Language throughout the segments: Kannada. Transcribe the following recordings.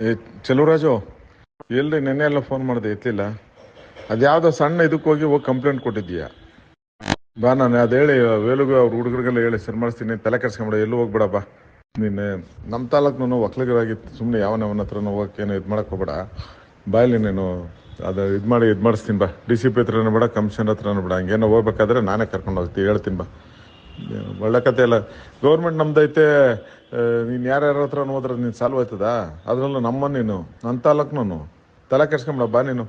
ಏ ಚೆಲುವರಾಜು, ಎಲ್ರಿ ನೆನ್ನೆ ಎಲ್ಲ ಫೋನ್ ಮಾಡಿದೆ ಎತ್ತಲಿಲ್ಲ. ಅದ್ಯಾವುದೋ ಸಣ್ಣ ಇದಕ್ಕೆ ಹೋಗಿ ಕಂಪ್ಲೇಂಟ್ ಕೊಟ್ಟಿದ್ದೀಯಾ? ಬಾ, ನಾನು ಅದು ಹೇಳಿ ವೇಲುಗೂ ಅವ್ರ ಹುಡುಗರಿಗೆಲ್ಲ ಹೇಳಿ ಸರಿ ಮಾಡಿಸ್ತೀನಿ, ತಲೆ ಕೆಡ್ಸ್ಕೊಂಬೇಡ, ಎಲ್ಲೂ ಹೋಗ್ಬೇಡ ಬಾ. ನೀನು ನಮ್ಮ ತಾಲೂಕು ಒಕ್ಕಲಿಗರಾಗಿತ್ತು, ಸುಮ್ಮನೆ ಯಾವನ ಹತ್ರನೂ ಹೋಗಕ್ಕೇನು ಇದು ಮಾಡಕ್ಕೆ ಹೋಗ್ಬೇಡ. ಬಾಯಲ್ಲಿ ನೀನು ಅದು ಇದು ಮಾಡಿಸ್ತೀನಿ ಬಾ. DCP ಹತ್ರನೂ ಬೇಡ, ಕಮಿಷನರ್ ಹತ್ರನೂ ಬೇಡ. ಹಂಗೇನೋ ಹೋಗ್ಬೇಕಾದ್ರೆ ನಾನೇ ಕರ್ಕೊಂಡು ಹೋಗ್ತೀನಿ, ಹೇಳ್ತೀನಿ ಬಾ. ಒಳ್ಳೆ ಕತೆ ಎಲ್ಲ ಗೌರ್ಮೆಂಟ್ ನಮ್ದೈತೆ. ನೀನು ಯಾರ್ಯಾರ ಹತ್ರ ಹೋದ್ರೆ ನೀನು ಸಾಲ್ವ್ ಆಯ್ತದ? ಅದರಲ್ಲೂ ನೀನು ನನ್ನ ತಾಲೂಕ್ನು ತಲೆ ಕೆಡ್ಸ್ಕೊಂಬೇಡ ಬಾ ನೀನು.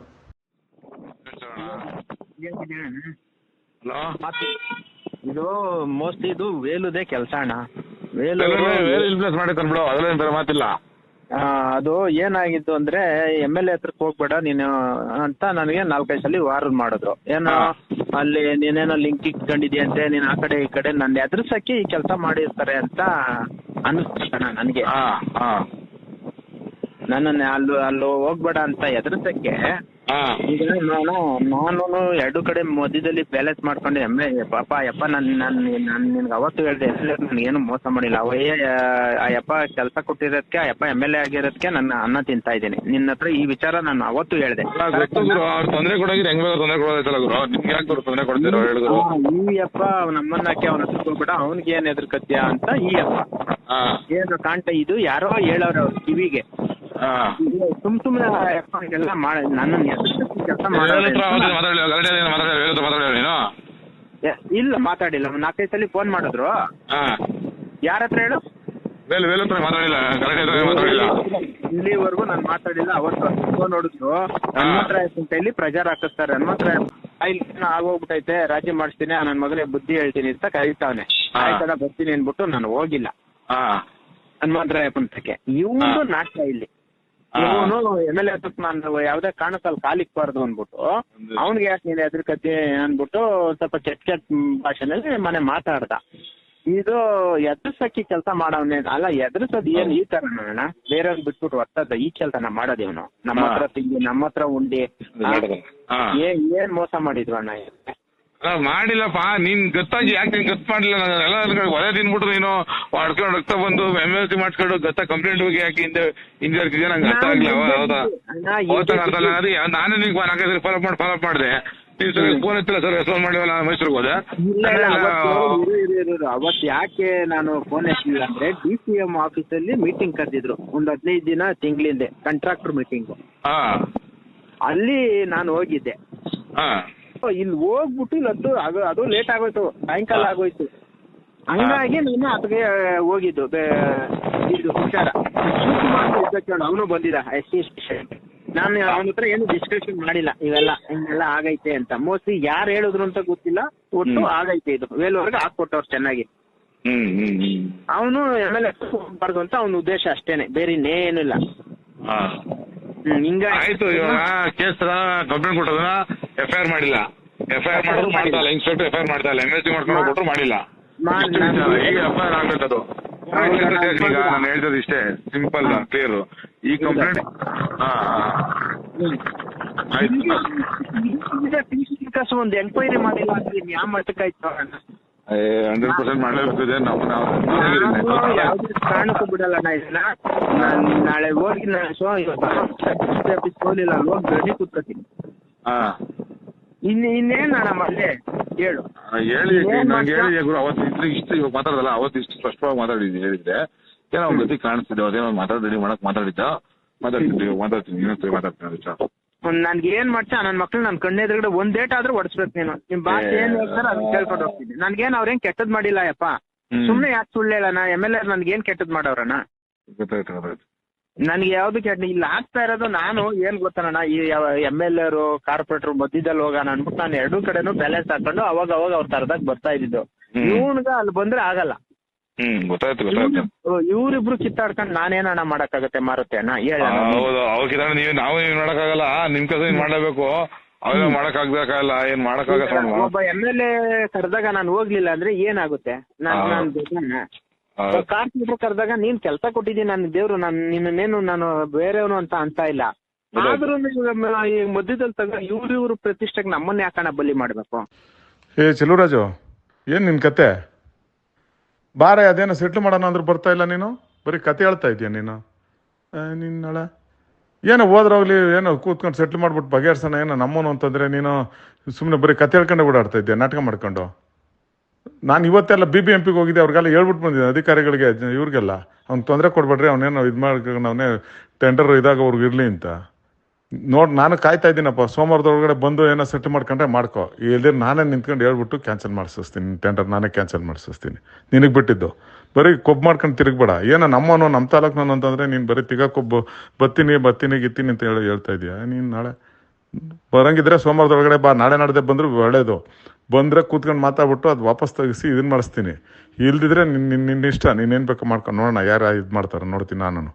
ಇದು ಮೋಸ್ಟ್ಲಿ ಇದು ವೇಲುದೇ ಕೆಲಸ ಅಣ್ಣ. ಬಿಡು, ಅದ್ರಲ್ಲಿ ಮಾತಿಲ್ಲ. ಅದು ಏನಾಗಿತ್ತು ಅಂದ್ರೆ MLA ಹತ್ರಕ್ಕೆ ಹೋಗ್ಬೇಡ ನೀನು ಅಂತ ನನಗೆ 4-5 ಸಲ ವಾರ ಮಾಡಿದ್ರು. ಏನೋ ಅಲ್ಲಿ ನೀನೇನೋ ಲಿಂಕ್ ಇಟ್ಕೊಂಡಿದ್ಯಂತೆ, ನೀನ್ ಆ ಕಡೆ ಈ ಕಡೆ ನನ್ನ ಎದುರ್ಸಕ್ಕೆ ಈ ಕೆಲಸ ಮಾಡಿರ್ತಾರೆ ಅಂತ ಅನಿಸ್ತಣ ನನಗೆ. ನನ್ನನ್ನ ಅಲ್ಲಿ ಹೋಗ್ಬೇಡ ಅಂತ ಎದುರ್ಸಕ್ಕೆ ಈಗ ನಾನು ಎರಡು ಕಡೆ ಮಧ್ಯದಲ್ಲಿ ಬ್ಯಾಲೆನ್ಸ್ ಮಾಡ್ಕೊಂಡು ಪಾಪ ಯಪ್ಪ ನಾನು ನಿನ್ಗೆ ಅವತ್ತು ಹೇಳಿದೆ, ನನ್ಗೇನು ಮೋಸ ಮಾಡಿಲ್ಲ. ಆ ಯಪ್ಪ ಕೆಲಸ ಕೊಟ್ಟಿರೋದಕ್ಕೆ, ಆ ಯಪ್ಪ MLA ಆಗಿರೋದಕ್ಕೆ ನನ್ನ ಅನ್ನ ತಿಂತಾ ಇದ್ದೀನಿ. ನಿನ್ನ ಹತ್ರ ಈ ವಿಚಾರ ನಾನು ಅವತ್ತು ಹೇಳಿದೆ. ತೊಂದರೆ ಕೊಡೋಗಿದ್ರೆ ಹೆಂಗ್ ತೊಂದರೆ ಕೊಡೋದೈತಲ್ಲ ಗುರು, ನಿಮ್ಗೆ ಯಾಕೆ ತೊಂದರೆ ಕೊಡ್ತೀರೋ ಹೇಳಿದ್ರು. ಈ ಯಪ್ಪ ನಮ್ಮನ್ನ ಹಾಕಿ ಅವನ ಹತ್ರ ಹೋಗ್ಬೇಡ, ಅವನಿಗೆ ಏನ್ ಎದುರ್ಕತ್ಯ ಅಂತ ಈ ಯಪ್ಪ ಏನು ಕಾಣ್ತಾ. ಇದು ಯಾರೋ ಹೇಳವ್ರೆ ಅವ್ರ ಕಿವಿಗೆ. ಸುಮ್ನೆ ಎಲ್ಲ ನನ್ನ ಕೆಲಸ ಇಲ್ಲ, ಮಾತಾಡಿಲ್ಲ. 4-5 ಸಲ ಫೋನ್ ಮಾಡಿದ್ರು. ಯಾರ ಹತ್ರ ಹೇಳು? ಇಲ್ಲಿವರೆಗೂ ನಾನು ಮಾತಾಡಿಲ್ಲ. ಅವತ್ತು ಫೋನ್ ನೋಡಿದ್ರು, ಹನುಮಂತರಾಯಪ್ಪ ಅಂತ ಇಲ್ಲಿ ಪ್ರಚಾರ ಹಾಕಿಸ್ತಾರೆ. ಹನುಮಂತರಾಯಪ್ಪ ಆಗೋಗ್ಬಿಟ್ಟೈತೆ, ರಾಜಿ ಮಾಡಿಸ್ತೀನಿ, ನನ್ನ ಮಗನಿಗೆ ಬುದ್ಧಿ ಹೇಳ್ತೀನಿ ಅಂತ ಕರೀತಾವನೆ. ಆಯ್ತದ ಬರ್ತೀನಿ ಅನ್ಬಿಟ್ಟು ನಾನು ಹೋಗಿಲ್ಲ ಹನುಮಂತರಾಯಪ್ಪನ ತಕ್ಕೆ. ಇವನು ನಾಟಕ ಇಲ್ಲಿ. ಇವನು MLA ಹತ್ರಕ್ಕೆ ನಾನು ಯಾವ್ದೇ ಕಾರಣಕ್ಕಲ್ಲಿ ಕಾಲಿಕ್ಬಾರ್ದು ಅಂದ್ಬಿಟ್ಟು ಅವ್ನಿಗೆ ಯಾಕೆ ನೀನು ಎದುರ್ಕತಿ ಅನ್ಬಿಟ್ಟು ಸ್ವಲ್ಪ ಕೆಟ್ಟ ಭಾಷೆನಲ್ಲಿ ಮನೆ ಮಾತಾಡ್ದ. ಇದು ಎದುರ್ಸಕ್ಕಿ ಕೆಲಸ ಮಾಡವನೇ ಅಲ್ಲ. ಎದುರ್ಸೋದು ಏನ್ ಈ ತರ ಅಣ್ಣ, ಬೇರೆಯವ್ರಿಗೆ ಬಿಟ್ಬಿಟ್ಟು ಒತ್ತದ ಈ ಕೆಲಸ ಮಾಡೋದು ಇವನು. ನಮ್ಮ ಹತ್ರ ತಿಂಡಿ, ನಮ್ಮ ಹತ್ರ ಉಂಡಿ, ಏನ್ ಮೋಸ ಮಾಡಿದ್ರು ಅಣ್ಣ. ಮಾಡಿಲ್ಲಪ್ಪ, ನೀನ್ ಗೊತ್ತಾಗಿ ಯಾಕೆ ನೀನ್ ಗೊತ್ತು ಮಾಡಿಲ್ಲ. ಎಲ್ಲ ಒಲೆ ತಿನ್ಬಿಟ್ರು ನೀನು ಮಾಡ್ಕೊಂಡು ರಕ್ತ ಬಂದು MLC ಮಾಡ್ಕೊಂಡು ಗತ್ತ ಕಂಪ್ಲೇಂಟ್ ಹೋಗಿ ಯಾಕೆ ಹಿಂದೆ ಹಿಂದೆ ನಂಗೆ ಅರ್ಥ ಆಗ್ಲಿಲ್ಲ. ಹೌದಾ, ನಾನೇ ನಿಂಗೆ 4-5 ಫಾಲೋ ಮಾಡಿದೆ. ನೀನ್ ಸರ್ ಫೋನ್ ಎತ್ತಿಲ್ಲ ಸರ್, ರೆಸ್ಪಾನ್ಸ್ ಮಾಡಿವಲ್ಲ, ಮೈಸೂರಿಗೆ ಹೋದೆ. ಅವತ್ತು ಯಾಕೆ ನಾನು ಫೋನ್ ಎತ್ತಿಲ್ಲ ಅಂದ್ರೆ DCM ಆಫೀಸಲ್ಲಿ ಮೀಟಿಂಗ್ ಕರೆದಿದ್ರು ಒಂದು 15 ದಿನ ತಿಂಗಳಿಂದೆ, ಕಾಂಟ್ರಾಕ್ಟರ್ ಮೀಟಿಂಗ್. ಅಲ್ಲಿ ನಾನು ಹೋಗಿದ್ದೆ. ಇಲ್ಲಿ ಹೋಗ್ಬಿಟ್ಟು ಇಲ್ಲದ್ದು ಅದು ಲೇಟ್ ಆಗೋಯ್ತು, ಸಾಯಂಕಾಲ ಆಗೋಯ್ತು. ಹಂಗಾಗಿ ನಾನು ಅದಕ್ಕೆ ಹೋಗಿದ್ದು. ಇದು ವಿಚಾರ ಅವನು ಬಂದಿದ್ದ SC ಸ್ಟೇಷನ್. ನಾನು ಅವನ ಹತ್ರ ಏನು ಡಿಸ್ಕಷನ್ ಮಾಡಿಲ್ಲ, ಇವೆಲ್ಲ ಹಿಂಗೆಲ್ಲ ಆಗೈತೆ ಅಂತ. ಮೋಸ್ಟ್ಲಿ ಯಾರು ಹೇಳಿದ್ರು ಅಂತ ಗೊತ್ತಿಲ್ಲ, ಒಟ್ಟು ಆಗೈತೆ ಇದು. ವೇಲ್ವರೆಗೆ ಹಾಕೊಟ್ಟವ್ರು ಚೆನ್ನಾಗಿ. ಅವನು MLA ಹೋಗ್ಬಾರ್ದು ಅಂತ ಅವನ ಉದ್ದೇಶ ಅಷ್ಟೇನೆ, ಬೇರೆ ಇನ್ನೇನು ಇಲ್ಲ. ಆಯ್ತು, ಇವಾಗ ಕೇಸ್ ಕಂಪ್ಲೇಂಟ್ ಕೊಟ್ಟೋದನ್ನ FIR ಮಾಡಿಲ್ಲ. FIR ಮಾಡೋದು ಮಾಡ್ತಾ ಇಲ್ಲ, ಇನ್ಸ್ಪೆಕ್ಟರ್ FIR ಮಾಡ್ತಾ ಇಲ್ಲ, MLC ಮಾಡ್ಕೊಂಡು ಕೊಟ್ಟರು ಮಾಡಿಲ್ಲ. ಈಗ FIR ಆಗ್ಬೇಕದು. ಈಗ ನಾನು ಹೇಳ್ತದ್ದು ಇಷ್ಟೇ, ಸಿಂಪಲ್ ಕ್ಲಿಯರ್. ಈ ಕಂಪ್ಲೇಂಟ್ ಒಂದು ಎಂಕ್ವೈರಿ ಮಾಡಿಲ್ಲ ಅಂದ್ರೆ ಯಾವ ಮಟ್ಟಕ್ಕಾಯ್ತು? 100% ಮಾಡಲೇಬೇಕು. ಯಾವ್ದು ಕಾರಣಕ್ಕೂ ಬಿಡಲ್ಲ ಇದನ್ನ. ನಾಳೆ ಹೋಗಿ ಹೋಗ್ಲಿಲ್ಲ, ಹೋಗಿ ಗಡಿ ಕೂತ್ಕೊತೀನಿ. ಇನ್ನೇನ್ ಅಣ್ಣ ಮತ್ತೆ ಹೇಳು. ಹೇಳಿ ನಂಗೆ ಹೇಳಿ ಗುರು, ಅವತ್ತು ಇಷ್ಟು ಇವಾಗ ಮಾತಾಡೋದಲ್ಲ, ಅವತ್ತು ಇಷ್ಟು ಸ್ಪಷ್ಟವಾಗಿ ಮಾತಾಡಿದ್ದೀನಿ. ಹೇಳಿದ್ರೆ ಏನೋ ಒಂದು ಗತಿ ಕಾಣಿಸ್ತಿದ್ದೆ, ಅದೇನೋ ಮಾತಾಡಿ ಮಾತಾಡ್ತೀನಿ ನನ್ಗೆ ಏನ್ ಮಾಡ್ತಾ ನನ್ ಮಕ್ಳು ನನ್ ಕಣ್ಣೆದುರುಗಡೆ ಒಂದ್ ಡೇಟ್ ಆದ್ರೂ ಹೊಡ್ಸ್ಬೇಕು. ನೀನು ನಿಮ್ ಭಾಷೆ ಏನ್ ಹೇಳ್ತಾರೆ ಅದನ್ನ ಕೇಳ್ಕೊಂಡು ಹೋಗ್ತೀನಿ. ನನ್ಗೇನ್ ಅವ್ರೇನ್ ಕೆಟ್ಟದ್ ಮಾಡಿಲ್ಲ ಯಪ್ಪ, ಸುಮ್ನೆ ಯಾಕೆ ಸುಳ್ಳು ಹೇಳಣ. MLA ನನ್ಗೇನ್ ಕೆಟ್ಟದ್ ಮಾಡವ್ರಣ್ಣ? ನನ್ಗೆ ಯಾವ್ದು ಕೆಟ್ಟ ಇಲ್ಲ ಆಗ್ತಾ ಇರೋದು. ನಾನು ಏನ್ ಗೊತ್ತಾನ, ಈ MLA ಕಾರ್ಪೊರೇಟರ್ ಮಧ್ಯದಲ್ಲಿ ಹೋಗೋಣ ಅನ್ಬಿಟ್ಟು ನಾನು ಎರಡೂ ಕಡೆನೂ ಬ್ಯಾಲೆನ್ಸ್ ಹಾಕೊಂಡು ಅವಾಗ ಅವ್ರ ತರದಾಗ ಬರ್ತಾ ಇದ್ದಿದ್ದು. ಇವನ್ಗ ಅಲ್ಲಿ ಬಂದ್ರೆ ಆಗಲ್ಲ. ಇವ್ರಿಬ್ರು ಕಿತ್ತಾಡ್ಕೊಂಡು ನಾನೇನಣ್ಣ ಮಾಡಕ್ಕಾಗತ್ತೆ? ಮಾರುತ್ತೆ ಅಣ್ಣ ಹೇಳ. ನಾವು ಮಾಡಕ್ಕಾಗಲ್ಲ, ನಿಮ್ ಕೆಲಸ ಮಾಡಲೇಬೇಕು. ಅವೆಲ್ಲ ಮಾಡಕ್ಕಾಗಲ್ಲ, ಏನ್ ಮಾಡಕ್ಕಾಗಲ್ಲ. ಒಬ್ಬ MLA ಕರೆದಾಗ ನಾನು ಹೋಗ್ಲಿಲ್ಲ ಅಂದ್ರೆ ಏನಾಗುತ್ತೆ? ನಾನು ಕಾರ್ಪೊರೇಟರ್ ಕರೆದಾಗ ನೀನ್ ಕೆಲಸ ಕೊಟ್ಟಿದ್ದೀನಿ, ನನ್ನ ದೇವ್ರು, ನಿನ್ನೇನು ನಾನು ಬೇರೆಯವನು ಅಂತ ಇಲ್ಲ. ಆದ್ರೂ ಈ ಮಧ್ಯದಲ್ಲಿ ತಗ ಇವ್ರು ಪ್ರತಿಷ್ಠೆಗೆ ನಮ್ಮನ್ನ ಯಾಕಣ್ಣ ಬಲಿ ಮಾಡ್ಬೇಕು? ಚೆಲುವರಾಜು, ಏನ್ ನಿನ್ ಕತೆ? ಬಾರೆ ಅದೇನೋ ಸೆಟ್ಲ್ ಮಾಡೋಣ ಅಂದ್ರೆ ಬರ್ತಾ ಇಲ್ಲ ನೀನು, ಬರೀ ಕತೆ ಹೇಳ್ತಾ ಇದೀಯ ನೀನು. ನಿನ್ನ ನಾಳೆ ಏನೋ ಹೋದ್ರೋಗ್ಲಿ ಏನೋ ಕೂತ್ಕೊಂಡು ಸೆಟ್ಲ್ ಮಾಡ್ಬಿಟ್ಟು ಬಗೆಹರ್ಸೋಣ, ಏನೋ ನಮ್ಮನು ಅಂತಂದರೆ ನೀನು ಸುಮ್ಮನೆ ಬರೀ ಕತೆ ಹೇಳ್ಕೊಂಡೆ ಓಡಾಡ್ತಾ ಇದ್ದೆ ನಾಟಕ ಮಾಡ್ಕೊಂಡು. ನಾನು ಇವತ್ತೆಲ್ಲ BBMP ಗೆ ಹೋಗಿದ್ದೆ, ಅವ್ರಿಗೆಲ್ಲ ಹೇಳ್ಬಿಟ್ಟು ಬಂದಿದ್ದೆ ಅಧಿಕಾರಿಗಳಿಗೆ, ಇವ್ರಿಗೆಲ್ಲ ಅವ್ನು ತೊಂದರೆ ಕೊಡ್ಬೇಡ್ರಿ, ಅವನೇನೋ ಇದು ಮಾಡ್ಕೊಂಡು ಅವನೇ ಟೆಂಡರ್ ಇದಾಗ ಅವ್ರಿಗೆ ಇರಲಿ ಅಂತ. ನೋಡಿ ನಾನು ಕಾಯ್ತಾ ಇದ್ದೀನಪ್ಪ, ಸೋಮವಾರದೊಳಗಡೆ ಬಂದು ಏನೋ ಸೆಟ್ ಮಾಡ್ಕೊಂಡ್ರೆ ಮಾಡ್ಕೊ, ಇಲ್ಲದೆ ನಾನೇ ನಿಂತ್ಕೊಂಡು ಹೇಳ್ಬಿಟ್ಟು ಕ್ಯಾನ್ಸಲ್ ಮಾಡಿಸ್ತೀನಿ, ಟೆಂಡರ್ ನಾನೇ ಕ್ಯಾನ್ಸಲ್ ಮಾಡಿಸ್ತೀನಿ. ನಿನಗೆ ಬಿಟ್ಟಿದ್ದು ಬರೀ ಕೊಬ್ಬು ಮಾಡ್ಕೊಂಡು ತಿರುಗಬೇಡ. ಏನೋ ನಮ್ಮನು ನಮ್ಮ ತಾಲೂಕ್ನವನು ಅಂತಂದರೆ ನೀನು ಬರೀ ಕೊಬ್ಬು ಬತ್ತೀನಿ ಗಿತ್ತೀನಿ ಅಂತ ಹೇಳ್ತಾ ಇದೀಯ. ನೀನು ನಾಳೆ ಬರಂಗಿದ್ರೆ ಸೋಮವಾರದೊಳಗಡೆ ಬಾ, ನಾಳೆ ನಾಡ್ದೆ ಬಂದರೂ ಒಳ್ಳೇದು. ಬಂದರೆ ಕೂತ್ಕೊಂಡು ಮಾತಾಡ್ಬಿಟ್ಟು ಅದು ವಾಪಸ್ ತೆಗಿಸಿ ಇದನ್ನು ಮಾಡಿಸ್ತೀನಿ. ಇಲ್ದಿದ್ರೆ ನಿನ್ನ ಇಷ್ಟ, ನೀನೇನು ಬೇಕು ಮಾಡ್ಕೊಂಡು ನೋಡೋಣ ಯಾರು ಇದು ಮಾಡ್ತಾರೆ ನೋಡ್ತೀನಿ ನಾನು.